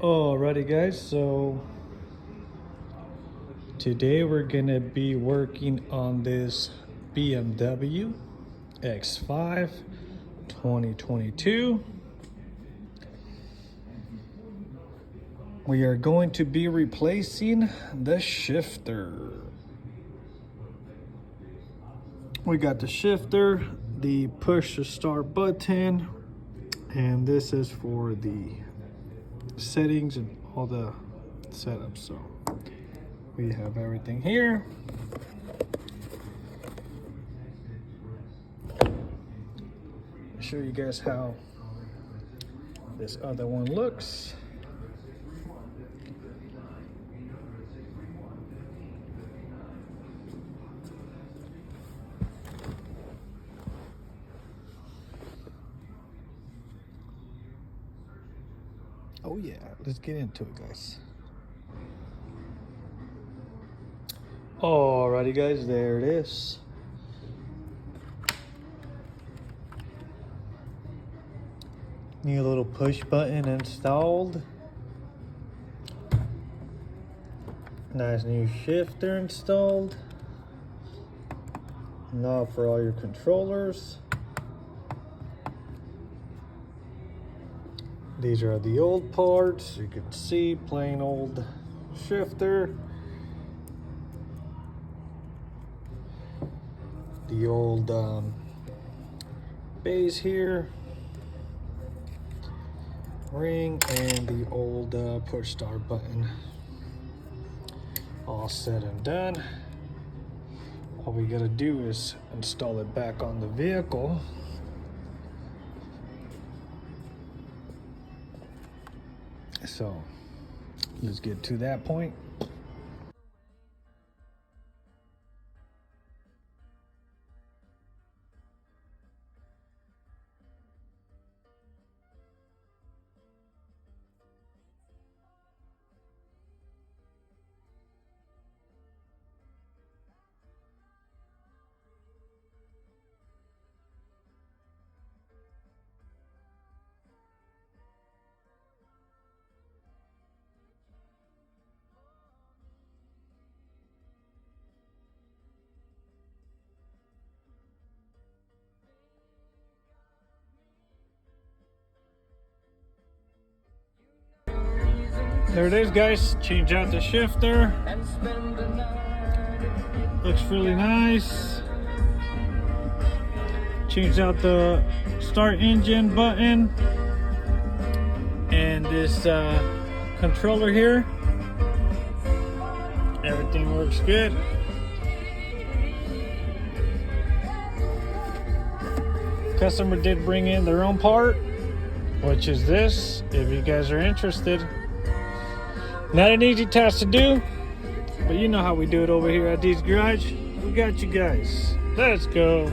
Alrighty guys, so today we're gonna be working on this BMW X5 2022. We are going to be replacing the shifter. We got the shifter, the push to start button, and this is for the settings and all the setups. So we have everything here. I'll show you guys how this other one looks. Oh yeah, let's get into it, guys. Alrighty guys, there it is. New little push button installed. Nice new shifter installed. Knob for all your controllers. These are the old parts. You can see plain old shifter. The old base here. Ring and the old push start button. All said and done. All we gotta do is install it back on the vehicle. So let's get to that point. There it is, guys. Change out the shifter. Looks really nice. Change out the start engine button and this controller here. Everything works good. Customer did bring in their own part, which is this, if you guys are interested. Not an easy task to do, but you know how we do it over here at D's Garage. We got you guys. Let's go.